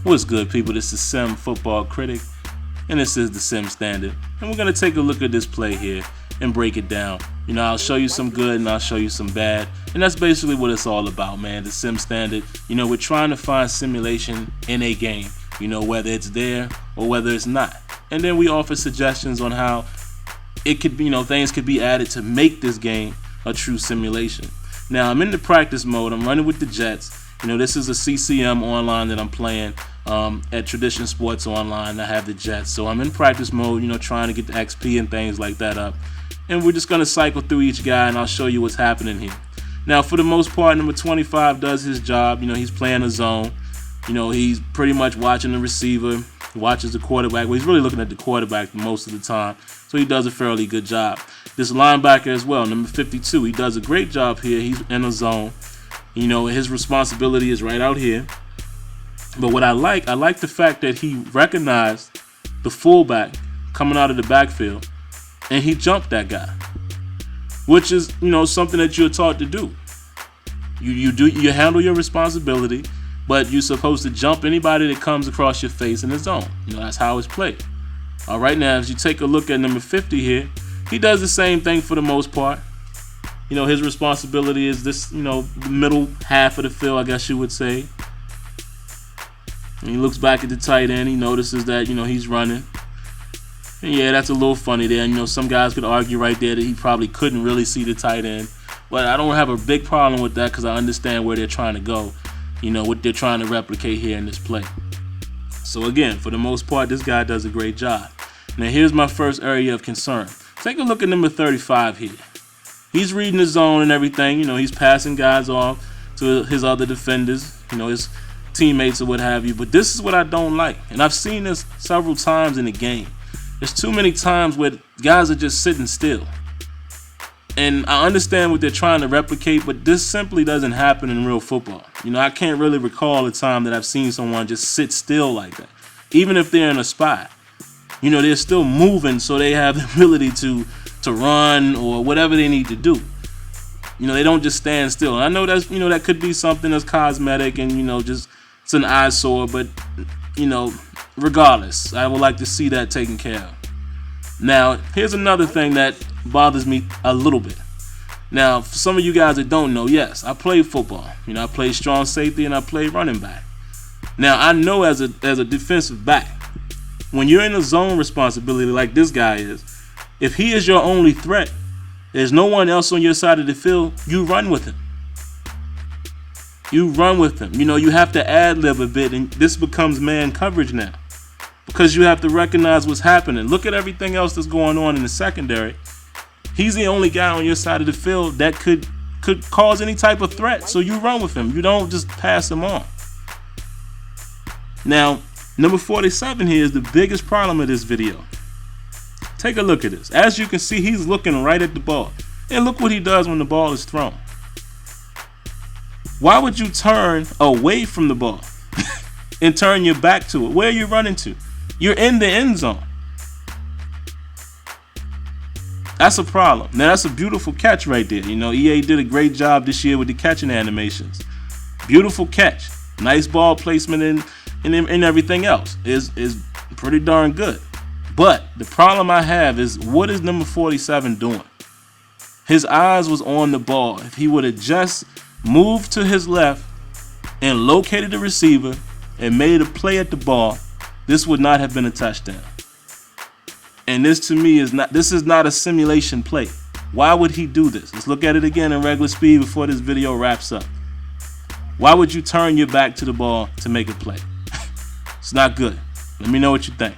What's good, people? This is Sim Football Critic, and this is the Sim Standard. And we're going to take a look at this play here and break it down. I'll show you some good and I'll show you some bad. And that's basically what it's all about, man. The Sim Standard. We're trying to find simulation in a game, whether it's there or whether it's not. And then we offer suggestions on how it could be, things could be added to make this game a true simulation. Now, I'm in the practice mode. I'm running with the Jets. This is a CCM online that I'm playing at Tradition Sports Online. I have the Jets. So I'm in practice mode, trying to get the XP and things like that up. And we're just going to cycle through each guy, and I'll show you what's happening here. Now, for the most part, number 25 does his job. He's playing a zone. He's pretty much watching the receiver, watches the quarterback. Well, he's really looking at the quarterback most of the time. So he does a fairly good job. This linebacker as well, number 52, he does a great job here. He's in a zone. His responsibility is right out here. But what I like the fact that he recognized the fullback coming out of the backfield, and he jumped that guy, which is something that you're taught to do. You handle your responsibility, but you're supposed to jump anybody that comes across your face in the zone. That's how it's played. All right, now as you take a look at number 50 here, he does the same thing for the most part. His responsibility is this, the middle half of the field, I guess you would say. And he looks back at the tight end. He notices that, he's running. And yeah, that's a little funny there. Some guys could argue right there that he probably couldn't really see the tight end. But I don't have a big problem with that because I understand where they're trying to go, what they're trying to replicate here in this play. So again, for the most part, this guy does a great job. Now here's my first area of concern. Take a look at number 35 here. He's reading the zone and everything. He's passing guys off to his other defenders, his teammates or what have you. But this is what I don't like. And I've seen this several times in the game. There's too many times where guys are just sitting still. And I understand what they're trying to replicate, but this simply doesn't happen in real football. I can't really recall a time that I've seen someone just sit still like that. Even if they're in a spot. They're still moving, so they have the ability to run or whatever they need to do. They don't just stand still. And I know that's that could be something that's cosmetic and just it's an eyesore, but regardless, I would like to see that taken care of. Now, here's another thing that bothers me a little bit. Now, for some of you guys that don't know, yes, I play football. I play strong safety and I play running back. Now, I know as a defensive back, when you're in a zone responsibility like this guy is, if he is your only threat, there's no one else on your side of the field, you run with him. You run with him. You have to ad-lib a bit, and this becomes man coverage now. Because you have to recognize what's happening. Look at everything else that's going on in the secondary. He's the only guy on your side of the field that could cause any type of threat, so you run with him. You don't just pass him on. Now, number 47 here is the biggest problem of this video. Take a look at this. As you can see, he's looking right at the ball. And look what he does when the ball is thrown. Why would you turn away from the ball and turn your back to it? Where are you running to? You're in the end zone. That's a problem. Now, that's a beautiful catch right there. EA did a great job this year with the catching animations. Beautiful catch. Nice ball placement and everything else is pretty darn good. But the problem I have is, what is number 47 doing? His eyes was on the ball. If he would have just moved to his left and located the receiver and made a play at the ball, this would not have been a touchdown. And this to me is not a simulation play. Why would he do this? Let's look at it again in regular speed before this video wraps up. Why would you turn your back to the ball to make a play? It's not good. Let me know what you think.